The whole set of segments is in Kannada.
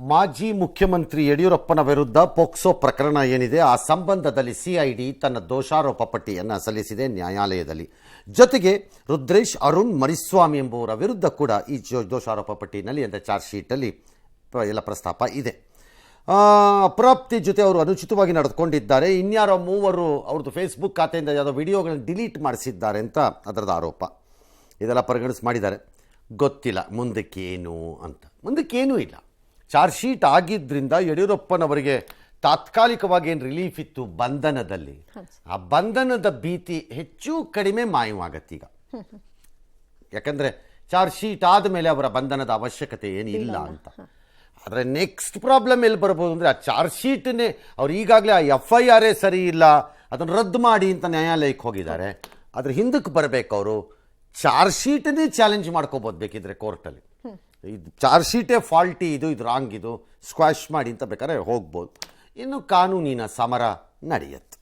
ಮಾಜಿ ಮುಖ್ಯಮಂತ್ರಿ ಯಡಿಯೂರಪ್ಪನ ವಿರುದ್ಧ ಪೋಕ್ಸೋ ಪ್ರಕರಣ ಏನಿದೆ ಆ ಸಂಬಂಧದಲ್ಲಿ ಸಿಐಡಿ ತನ್ನ ದೋಷಾರೋಪ ಪಟ್ಟಿಯನ್ನು ಸಲ್ಲಿಸಿದೆ ನ್ಯಾಯಾಲಯದಲ್ಲಿ. ಜೊತೆಗೆ ರುದ್ರೇಶ್ ಅರುಣ್ ಮರಿಸ್ವಾಮಿ ಎಂಬುವರ ವಿರುದ್ಧ ಕೂಡ ಈ ದೋಷಾರೋಪ ಪಟ್ಟಿನಲ್ಲಿ ಅಂದರೆ ಚಾರ್ಜ್ ಶೀಟಲ್ಲಿ ಎಲ್ಲ ಪ್ರಸ್ತಾಪ ಇದೆ. ಅಪ್ರಾಪ್ತಿ ಜೊತೆ ಅವರು ಅನುಚಿತವಾಗಿ ನಡೆದುಕೊಂಡಿದ್ದಾರೆ. ಇನ್ಯಾರೋ ಮೂವರು ಅವ್ರದ್ದು ಫೇಸ್ಬುಕ್ ಖಾತೆಯಿಂದ ಯಾವುದೋ ವಿಡಿಯೋಗಳನ್ನು ಡಿಲೀಟ್ ಮಾಡಿಸಿದ್ದಾರೆ ಅಂತ ಅದರದ ಆರೋಪ. ಇದೆಲ್ಲ ಪರಿಗಣಿಸಿ ಮಾಡಿದ್ದಾರೆ. ಗೊತ್ತಿಲ್ಲ ಮುಂದಕ್ಕೇನು ಅಂತ. ಮುಂದಕ್ಕೇನೂ ಇಲ್ಲ. ಚಾರ್ಜ್ ಶೀಟ್ ಆಗಿದ್ದರಿಂದ ಯಡಿಯೂರಪ್ಪನವರಿಗೆ ತಾತ್ಕಾಲಿಕವಾಗಿ ಏನು ರಿಲೀಫ್ ಇತ್ತು ಬಂಧನದಲ್ಲಿ, ಆ ಬಂಧನದ ಭೀತಿ ಹೆಚ್ಚು ಕಡಿಮೆ ಮಾಯವಾಗತ್ತೀಗ. ಯಾಕಂದರೆ ಚಾರ್ಜ್ ಶೀಟ್ ಆದಮೇಲೆ ಅವರ ಬಂಧನದ ಅವಶ್ಯಕತೆ ಏನಿಲ್ಲ ಅಂತ. ಆದರೆ ನೆಕ್ಸ್ಟ್ ಪ್ರಾಬ್ಲಮ್ ಎಲ್ಲಿ ಬರ್ಬೋದು ಅಂದರೆ ಆ ಚಾರ್ಜ್ ಶೀಟನ್ನೇ ಅವ್ರು ಈಗಾಗಲೇ ಆ FIR ಸರಿ ಇಲ್ಲ, ಅದನ್ನು ರದ್ದು ಮಾಡಿ ಅಂತ ನ್ಯಾಯಾಲಯಕ್ಕೆ ಹೋಗಿದ್ದಾರೆ. ಅದ್ರ ಹಿಂದಕ್ಕೆ ಬರಬೇಕು ಅವರು. ಚಾರ್ಜ್ ಶೀಟನ್ನೇ ಚಾಲೆಂಜ್ ಮಾಡ್ಕೋಬೋದು ಬೇಕಿದ್ರೆ ಕೋರ್ಟಲ್ಲಿ. ಇದು ಚಾರ್ಜ್ ಶೀಟೇ ಫಾಲ್ಟಿ, ಇದು ರಾಂಗ್, ಇದು ಸ್ಕ್ವಾಶ್ ಮಾಡಿ ಅಂತ ಬೇಕಾದ್ರೆ ಹೋಗ್ಬೋದು. ಇನ್ನು ಕಾನೂನಿನ ಸಮರ ನಡೆಯುತ್ತೆ.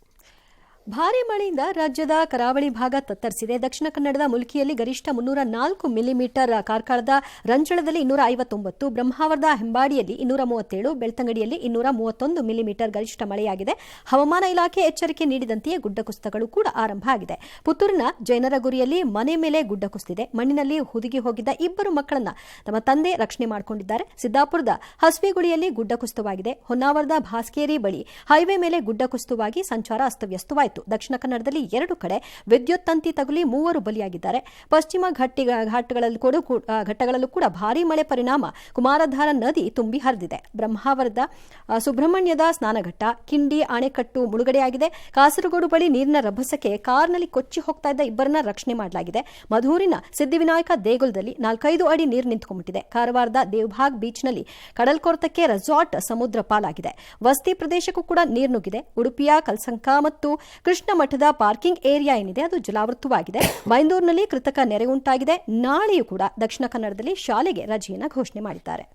ಭಾರೀ ಮಳೆಯಿಂದ ರಾಜ್ಯದ ಕರಾವಳಿ ಭಾಗ ತತ್ತರಿಸಿದೆ. ದಕ್ಷಿಣ ಕನ್ನಡದ ಮುಲ್ಕಿಯಲ್ಲಿ ಗರಿಷ್ಠ 304 ಮಿಲಿಮೀಟರ್, ಕಾರ್ಕಳದ ರಂಜಳದಲ್ಲಿ 259, ಬ್ರಹ್ಮಾವರದ ಹೆಂಬಾಡಿಯಲ್ಲಿ 237, ಬೆಳ್ತಂಗಡಿಯಲ್ಲಿ 231 ಮಿಲಿಮೀಟರ್ ಗರಿಷ್ಠ ಮಳೆಯಾಗಿದೆ. ಹವಾಮಾನ ಇಲಾಖೆ ಎಚ್ಚರಿಕೆ ನೀಡಿದಂತೆಯೇ ಗುಡ್ಡ ಕುಸಿತಗಳು ಕೂಡ ಆರಂಭ ಆಗಿದೆ. ಪುತ್ತೂರಿನ ಜೈನರಗುರಿಯಲ್ಲಿ ಮನೆ ಮೇಲೆ ಗುಡ್ಡ ಕುಸಿದಿದೆ. ಮಣ್ಣಿನಲ್ಲಿ ಹುದುಗಿ ಹೋಗಿದ್ದ 2 ಮಕ್ಕಳನ್ನ ತಮ್ಮ ತಂದೆ ರಕ್ಷಣೆ ಮಾಡಿಕೊಂಡಿದ್ದಾರೆ. ಸಿದ್ದಾಪುರದ ಹಸ್ವಿಗುಳಿಯಲ್ಲಿ ಗುಡ್ಡ ಕುಸಿತವಾಗಿದೆ. ಹೊನ್ನಾವರದ ಭಾಸ್ಕೇರಿ ಬಳಿ ಹೈವೇ ಮೇಲೆ ಗುಡ್ಡ ಕುಸಿತವಾಗಿ ಸಂಚಾರ ಅಸ್ತವ್ಯಸ್ತವಾಯಿತು. ದಕ್ಷಿಣ ಕನ್ನಡದಲ್ಲಿ 2 ಕಡೆ ವಿದ್ಯುತ್ ತಂತಿ ತಗುಲಿ 3 ಬಲಿಯಾಗಿದ್ದಾರೆ. ಪಶ್ಚಿಮ ಘಟ್ಟಗಳಲ್ಲೂ ಕೂಡ ಭಾರೀ ಮಳೆ ಪರಿಣಾಮ ಕುಮಾರಧಾರ ನದಿ ತುಂಬಿ ಹರಿದಿದೆ. ಬ್ರಹ್ಮಾವರದ ಸುಬ್ರಹ್ಮಣ್ಯದ ಸ್ನಾನಘಟ್ಟ, ಕಿಂಡಿ ಆಣೆಕಟ್ಟು ಮುಳುಗಡೆಯಾಗಿದೆ. ಕಾಸರಗೋಡು ಬಳಿ ನೀರಿನ ರಭಸಕ್ಕೆ ಕಾರ್ನಲ್ಲಿ ಕೊಚ್ಚಿ ಹೋಗ್ತಾ ಇದ್ದ 2ರನ್ನ ರಕ್ಷಣೆ ಮಾಡಲಾಗಿದೆ. ಮಧೂರಿನ ಸಿದ್ಧಿವಿನಾಯಕ ದೇಗುಲದಲ್ಲಿ 4-5 ಅಡಿ ನೀರು ನಿಂತುಕೊಂಡಿದೆ. ಕಾರವಾರದ ದೇವಭಾಗ್ ಬೀಚ್ನಲ್ಲಿ ಕಡಲ್ಕೊರೆತಕ್ಕೆ ರೆಸಾರ್ಟ್ ಸಮುದ್ರ ಪಾಲಾಗಿದೆ. ವಸತಿ ಪ್ರದೇಶಕ್ಕೂ ಕೂಡ ನೀರು ನುಗ್ಗಿದೆ. ಉಡುಪಿಯ ಕಲ್ಸಂಕ ಮತ್ತು ಕೃಷ್ಣ ಮಠದ ಪಾರ್ಕಿಂಗ್ ಏರಿಯಾ ಏನಿದೆ ಅದು ಜಲಾವೃತವಾಗಿದೆ. ಬೈಂದೂರಿನಲ್ಲಿ ಕೃತಕ ನೆರೆ ಉಂಟಾಗಿದೆ. ನಾಳೆಯೂ ಕೂಡ ದಕ್ಷಿಣ ಕನ್ನಡದಲ್ಲಿ ಶಾಲೆಗೆ ರಜೆಯನ್ನು ಘೋಷಣೆ ಮಾಡಿದ್ದಾರೆ.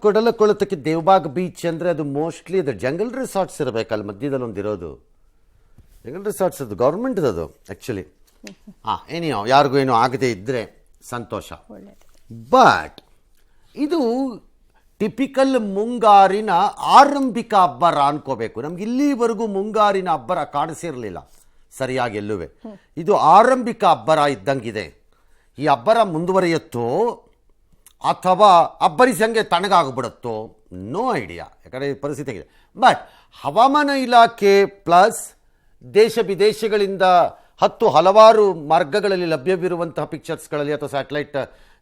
ಕಡಲಕೊಳತಕ್ಕೆ ದೇವಬಾಗ್ ಬೀಚ್ ಅಂದರೆ ಅದು ಮೋಸ್ಟ್ಲಿ ಅದು ಜಂಗಲ್ ರಿಸಾರ್ಟ್ಸ್ ಇರಬೇಕಲ್ಲ, ಮಧ್ಯದಲ್ಲಿ ಒಂದಿರೋದು ಜಂಗಲ್ ರಿಸಾರ್ಟ್ಸ್. ಅದು ಗೌರ್ಮೆಂಟ್ದು ಅದು ಆ್ಯಕ್ಚುಲಿ. ಏನಿಯೋ ಯಾರಿಗೂ ಏನೋ ಆಗದೆ ಇದ್ದರೆ ಸಂತೋಷ. ಬಟ್ ಇದು ಟಿಪಿಕಲ್ ಮುಂಗಾರಿನ ಆರಂಭಿಕ ಅಬ್ಬರ ಅನ್ಕೋಬೇಕು. ನಮ್ಗೆ ಇಲ್ಲಿವರೆಗೂ ಮುಂಗಾರಿನ ಅಬ್ಬರ ಕಾಣಿಸಿರಲಿಲ್ಲ ಸರಿಯಾಗಿ ಎಲ್ಲುವೆ. ಇದು ಆರಂಭಿಕ ಅಬ್ಬರ ಇದ್ದಂಗಿದೆ. ಈ ಅಬ್ಬರ ಮುಂದುವರಿಯುತ್ತೋ ಅಥವಾ ಅಬ್ಬರಿಸಂಗೆ ತಣ್ಣಗಾಗ್ಬಿಡುತ್ತೋ ನೋ ಐಡಿಯಾ. ಯಾಕಂದರೆ ಈ ಪರಿಸ್ಥಿತಿ ಆಗಿದೆ. ಬಟ್ ಹವಾಮಾನ ಇಲಾಖೆ ಪ್ಲಸ್ ದೇಶ ವಿದೇಶಗಳಿಂದ ಹಲವಾರು ಮಾರ್ಗಗಳಲ್ಲಿ ಲಭ್ಯವಿರುವಂತಹ ಪಿಕ್ಚರ್ಸ್ಗಳಲ್ಲಿ ಅಥವಾ ಸ್ಯಾಟಲೈಟ್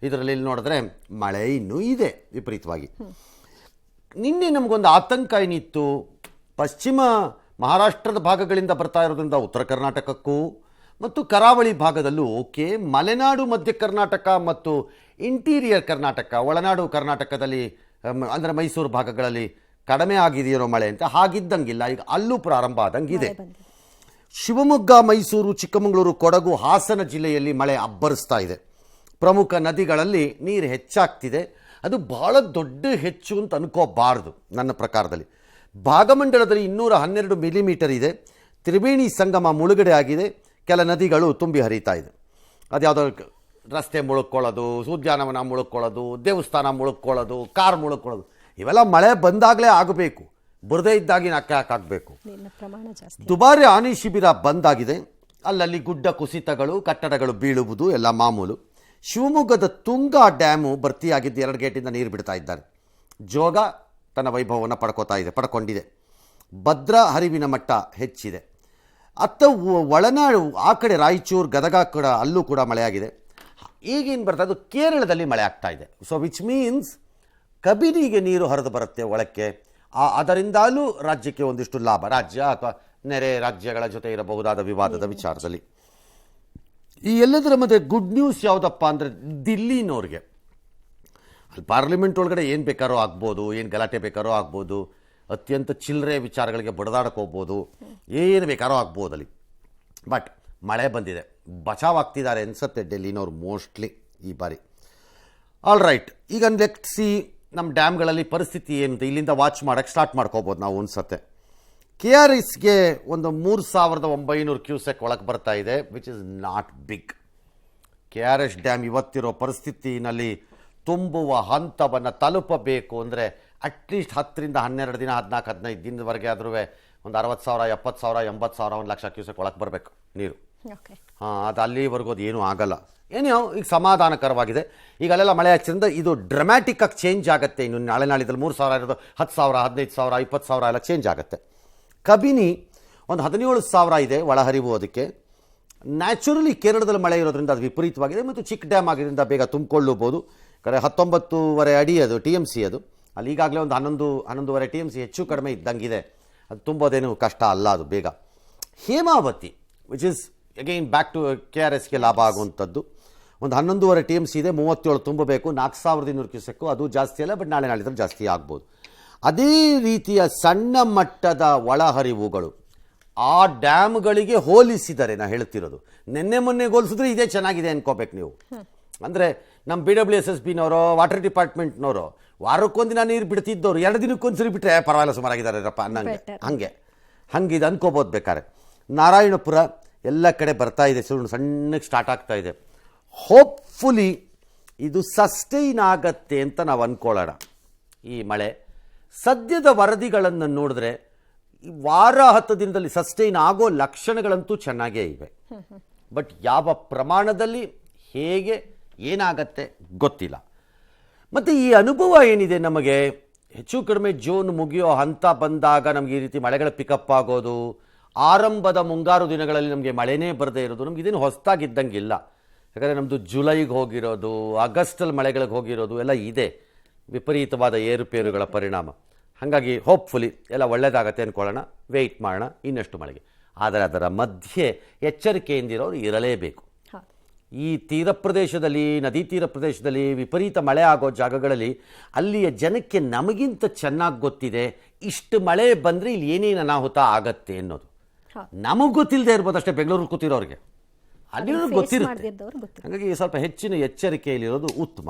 ಇದರಲ್ಲಿ ನೋಡಿದ್ರೆ ಮಳೆ ಇನ್ನೂ ಇದೆ ವಿಪರೀತವಾಗಿ. ನಿನ್ನೆ ನಮಗೊಂದು ಆತಂಕ ಏನಿತ್ತು, ಪಶ್ಚಿಮ ಮಹಾರಾಷ್ಟ್ರದ ಭಾಗಗಳಿಂದ ಬರ್ತಾ ಇರೋದ್ರಿಂದ ಉತ್ತರ ಕರ್ನಾಟಕಕ್ಕೂ ಮತ್ತು ಕರಾವಳಿ ಭಾಗದಲ್ಲೂ ಓಕೆ, ಮಲೆನಾಡು ಮಧ್ಯ ಕರ್ನಾಟಕ ಮತ್ತು ಇಂಟೀರಿಯರ್ ಕರ್ನಾಟಕ ಒಳನಾಡು ಕರ್ನಾಟಕದಲ್ಲಿ ಅಂದರೆ ಮೈಸೂರು ಭಾಗಗಳಲ್ಲಿ ಕಡಿಮೆ ಆಗಿದೆಯೋ ಮಳೆ ಅಂತ. ಹಾಗಿದ್ದಂಗಿಲ್ಲ, ಈಗ ಅಲ್ಲೂ ಪ್ರಾರಂಭ ಆದಂಗಿದೆ. ಶಿವಮೊಗ್ಗ, ಮೈಸೂರು, ಚಿಕ್ಕಮಗಳೂರು, ಕೊಡಗು, ಹಾಸನ ಜಿಲ್ಲೆಯಲ್ಲಿ ಮಳೆ ಅಬ್ಬರಿಸ್ತಾ ಇದೆ. ಪ್ರಮುಖ ನದಿಗಳಲ್ಲಿ ನೀರು ಹೆಚ್ಚಾಗ್ತಿದೆ. ಅದು ಬಹಳ ದೊಡ್ಡ ಹೆಚ್ಚು ಅಂತ ಅನ್ಕೋಬಾರ್ದು ನನ್ನ ಪ್ರಕಾರದಲ್ಲಿ. ಭಾಗಮಂಡಲದಲ್ಲಿ 212 ಮಿಲಿಮೀಟರ್ ಇದೆ. ತ್ರಿವೇಣಿ ಸಂಗಮ ಮುಳುಗಡೆ ಆಗಿದೆ. ಕೆಲ ನದಿಗಳು ತುಂಬಿ ಹರಿತಾ ಇದೆ. ಅದ್ಯಾವುದೋ ರಸ್ತೆ ಮುಳುಕೊಳ್ಳೋದು, ಉದ್ಯಾನವನ ಮುಳುಕೊಳ್ಳೋದು, ದೇವಸ್ಥಾನ ಮುಳುಕೊಳ್ಳೋದು, ಕಾರ್ ಮುಳುಕೊಳ್ಳೋದು, ಇವೆಲ್ಲ ಮಳೆ ಬಂದಾಗಲೇ ಆಗಬೇಕು. ಬುರದೇ ಇದ್ದಾಗಿ ಹಾಕಬೇಕು. ದುಬಾರಿ ಆನೆ ಶಿಬಿರ ಬಂದಾಗಿದೆ. ಅಲ್ಲಲ್ಲಿ ಗುಡ್ಡ ಕುಸಿತಗಳು, ಕಟ್ಟಡಗಳು ಬೀಳುವುದು ಎಲ್ಲ ಮಾಮೂಲು. ಶಿವಮೊಗ್ಗದ ತುಂಗಾ ಡ್ಯಾಮು ಭರ್ತಿಯಾಗಿದ್ದು 2 ಗೇಟಿಂದ ನೀರು ಬಿಡ್ತಾ ಇದ್ದಾರೆ. ಜೋಗ ತನ್ನ ವೈಭವವನ್ನು ಪಡ್ಕೊಂಡಿದೆ. ಭದ್ರಾ ಹರಿವಿನ ಮಟ್ಟ ಹೆಚ್ಚಿದೆ. ಒಳನಾಡು ಆ ಕಡೆ ರಾಯಚೂರು, ಗದಗ ಕೂಡ ಅಲ್ಲೂ ಕೂಡ ಮಳೆಯಾಗಿದೆ. ಈಗೇನು ಬರ್ತದೆ, ಅದು ಕೇರಳದಲ್ಲಿ ಮಳೆ ಆಗ್ತಾ ಇದೆ. ಸೊ ವಿಚ್ ಮೀನ್ಸ್ ಕಬಿನಿಗೆ ನೀರು ಹರಿದು ಬರುತ್ತೆ ಒಳಕ್ಕೆ. ಅದರಿಂದಲೂ ರಾಜ್ಯಕ್ಕೆ ಒಂದಿಷ್ಟು ಲಾಭ, ರಾಜ್ಯ ಅಥವಾ ನೆರೆ ರಾಜ್ಯಗಳ ಜೊತೆ ಇರಬಹುದಾದ ವಿವಾದದ ವಿಚಾರದಲ್ಲಿ. ಈ ಎಲ್ಲದರ ಮಧ್ಯೆ ಗುಡ್ ನ್ಯೂಸ್ ಯಾವುದಪ್ಪ ಅಂದರೆ ದಿಲ್ಲಿನವ್ರಿಗೆ ಅಲ್ಲಿ ಪಾರ್ಲಿಮೆಂಟ್ ಒಳಗಡೆ ಏನು ಬೇಕಾರೋ ಆಗ್ಬೋದು, ಏನು ಗಲಾಟೆ ಬೇಕಾರೋ ಆಗ್ಬೋದು, ಅತ್ಯಂತ ಚಿಲ್ಲರೆ ವಿಚಾರಗಳಿಗೆ ಬಡದಾಡಕ್ಕೆ ಹೋಗ್ಬೋದು, ಏನು ಬೇಕಾರೋ ಆಗ್ಬೋದು ಅಲ್ಲಿ. ಬಟ್ ಮಳೆ ಬಂದಿದೆ, ಬಚಾವಾಗ್ತಿದ್ದಾರೆ ಅನಿಸುತ್ತೆ ಡೆಲ್ಲಿನವ್ರು ಮೋಸ್ಟ್ಲಿ ಈ ಬಾರಿ. ಆಲ್ ರೈಟ್, ಈಗ ಲೆಟ್ಸ್ ಸಿ ನಮ್ಮ ಡ್ಯಾಮ್ಗಳಲ್ಲಿ ಪರಿಸ್ಥಿತಿ ಏನಿದೆ, ಇಲ್ಲಿಂದ ವಾಚ್ ಮಾಡೋಕ್ಕೆ ಸ್ಟಾರ್ಟ್ ಮಾಡ್ಕೋಬೋದು ನಾವು ಅನ್ಸತ್ತೆ. KRSಗೆ ಒಂದು 3,900 ಕ್ಯೂಸೆಕ್ ಒಳಗೆ ಬರ್ತಾ ಇದೆ, which is not big. KRS dam ಇವತ್ತಿರೋ ಪರಿಸ್ಥಿತಿನಲ್ಲಿ ತುಂಬುವ ಹಂತವನ್ನು ತಲುಪಬೇಕು ಅಂದರೆ ಅಟ್ಲೀಸ್ಟ್ 10 ರಿಂದ 12 ದಿನ, 14, 15 ದಿನದವರೆಗೆ ಆದ್ರೂ ಒಂದು 60,000, 70,000, 80,000, 1 ಲಕ್ಷ ಕ್ಯೂಸೆಕ್ ಒಳಗೆ ಬರಬೇಕು ನೀರು. ಅದು ಅಲ್ಲಿವರೆಗೂ ಅದು ಏನೂ ಆಗಲ್ಲ. ಏನೋ ಈಗ ಸಮಾಧಾನಕರವಾಗಿದೆ. ಈಗ ಅಲ್ಲೆಲ್ಲ ಮಳೆ ಹಚ್ಚಿದ್ರಿಂದ ಇದು ಡ್ರಮ್ಯಾಟಿಕ್ ಆಗಿ ಚೇಂಜ್ ಆಗುತ್ತೆ. ಇನ್ನು ನಾಳಿದ್ದಲ್ಲಿ 3,000 ಇರೋದು 10,000, 15,000, 20,000 ಎಲ್ಲ ಚೇಂಜ್ ಆಗುತ್ತೆ. ಕಬಿನಿ ಒಂದು 17,000 ಇದೆ ಒಳಹರಿವು. ಅದಕ್ಕೆ ನ್ಯಾಚುರಲಿ ಕೇರಳದಲ್ಲಿ ಮಳೆ ಇರೋದ್ರಿಂದ ಅದು ವಿಪರೀತವಾಗಿದೆ ಮತ್ತು ಚಿಕ್ಕ ಡ್ಯಾಮ್ ಆಗಿರೋದ್ರಿಂದ ಬೇಗ ತುಂಬಿಕೊಳ್ಳಬಹುದು. 19.5 ಅಡಿ ಅದು TMC. ಅದು ಅಲ್ಲಿ ಈಗಾಗಲೇ ಒಂದು 11.5 TMC ಹೆಚ್ಚು ಕಡಿಮೆ ಇದ್ದಂಗಿದೆ. ಅದು ತುಂಬೋದೇನು ಕಷ್ಟ ಅಲ್ಲ, ಅದು ಬೇಗ. Hemavathi which is again back to KRSಗೆ ಲಾಭ ಆಗುವಂಥದ್ದು, ಒಂದು 11.5 TMC ಇದೆ, 37 ತುಂಬಬೇಕು, 4,200 ಕ್ಯೂಸೆಕ್ಕು. ಅದು ಜಾಸ್ತಿ ಅಲ್ಲ, ಬಟ್ ನಾಳಿದ್ರಲ್ಲಿ ಜಾಸ್ತಿ ಆಗ್ಬೋದು. ಅದೇ ರೀತಿಯ ಸಣ್ಣ ಮಟ್ಟದ ಒಳಹರಿವುಗಳು ಆ ಡ್ಯಾಮ್ಗಳಿಗೆ ಹೋಲಿಸಿದರೆ ನಾ ಹೇಳ್ತಿರೋದು, ನಿನ್ನೆ ಮೊನ್ನೆ ಹೋಲಿಸಿದ್ರೆ ಇದೇ ಚೆನ್ನಾಗಿದೆ ಅನ್ಕೋಬೇಕು ನೀವು. ಅಂದರೆ ನಮ್ಮ BWSSBನವರು, ವಾಟರ್ ಡಿಪಾರ್ಟ್ಮೆಂಟ್ನವರು ವಾರಕ್ಕೊಂದಿನ ನೀರು ಬಿಡ್ತಿದ್ದವರು 2 ದಿನಕ್ಕೊಂದ್ಸರಿ ಬಿಟ್ಟರೆ ಪರವಾಗಿಲ್ಲ, ಸುಮಾರಾಗಿದ್ದಾರಪ್ಪ ಅನ್ನಂಗೆ. ಹಂಗೆ ಇದು ಅನ್ಕೋಬೋದು ಬೇಕಾರೆ. ನಾರಾಯಣಪುರ ಎಲ್ಲ ಕಡೆ ಬರ್ತಾ ಇದೆ, ಸಣ್ಣಕ್ಕೆ ಸ್ಟಾರ್ಟ್ ಆಗ್ತಾ ಇದೆ. ಹೋಪ್ಫುಲಿ ಇದು ಸಸ್ಟೈನ್ ಆಗತ್ತೆ ಅಂತ ನಾವು ಅಂದ್ಕೊಳ್ಳೋಣ. ಈ ಮಳೆ ಸದ್ಯದ ವರದಿಗಳನ್ನು ನೋಡಿದ್ರೆ ಈ ವಾರ 10 ದಿನದಲ್ಲಿ ಸಸ್ಟೈನ್ ಆಗೋ ಲಕ್ಷಣಗಳಂತೂ ಚೆನ್ನಾಗೇ ಇವೆ. ಬಟ್ ಯಾವ ಪ್ರಮಾಣದಲ್ಲಿ, ಹೇಗೆ, ಏನಾಗತ್ತೆ ಗೊತ್ತಿಲ್ಲ. ಮತ್ತು ಈ ಅನುಭವ ಏನಿದೆ ನಮಗೆ, ಹೆಚ್ಚು ಕಡಿಮೆ ಜೂನ್ ಮುಗಿಯೋ ಹಂತ ಬಂದಾಗ ನಮಗೆ ಈ ರೀತಿ ಮಳೆಗಳ ಪಿಕಪ್ ಆಗೋದು, ಆರಂಭದ ಮುಂಗಾರು ದಿನಗಳಲ್ಲಿ ನಮಗೆ ಮಳೆನೇ ಬರದೇ ಇರೋದು ನಮ್ಗೆ ಇದೇನು ಹೊಸದಾಗಿದ್ದಂಗಿಲ್ಲ. ಯಾಕಂದರೆ ನಮ್ಮದು ಜುಲೈಗೆ ಹೋಗಿರೋದು, ಆಗಸ್ಟಲ್ಲಿ ಮಳೆಗಳಿಗೆ ಹೋಗಿರೋದು ಎಲ್ಲ ಇದೆ, ವಿಪರೀತವಾದ ಏರುಪೇರುಗಳ ಪರಿಣಾಮ. ಹಾಗಾಗಿ ಹೋಪ್ಫುಲಿ ಎಲ್ಲ ಒಳ್ಳೆಯದಾಗತ್ತೆ ಅಂದ್ಕೊಳ್ಳೋಣ, ವೆಯ್ಟ್ ಮಾಡೋಣ ಇನ್ನಷ್ಟು ಮಳೆಗೆ. ಆದರೆ ಅದರ ಮಧ್ಯೆ ಎಚ್ಚರಿಕೆಯಿಂದಿರೋರು ಇರಲೇಬೇಕು. ಈ ತೀರ ಪ್ರದೇಶದಲ್ಲಿ, ನದಿ ತೀರ ಪ್ರದೇಶದಲ್ಲಿ ವಿಪರೀತ ಮಳೆ ಆಗೋ ಜಾಗಗಳಲ್ಲಿ ಅಲ್ಲಿಯ ಜನಕ್ಕೆ ನಮಗಿಂತ ಚೆನ್ನಾಗಿ ಗೊತ್ತಿದೆ ಇಷ್ಟು ಮಳೆ ಬಂದರೆ ಇಲ್ಲಿ ಏನೇನು ಅನಾಹುತ ಆಗತ್ತೆ ಅನ್ನೋದು. ನಮಗೆ ಗೊತ್ತಿಲ್ಲದೆ ಇರ್ಬೋದು ಅಷ್ಟೇ, ಬೆಂಗಳೂರು ಕೂತಿರೋರಿಗೆ, ಅಲ್ಲಿರೋರಿಗೆ ಗೊತ್ತಿರುತ್ತೆ. ಹಾಗಾಗಿ ಸ್ವಲ್ಪ ಹೆಚ್ಚಿನ ಎಚ್ಚರಿಕೆಯಲ್ಲಿರೋದು ಉತ್ತಮ.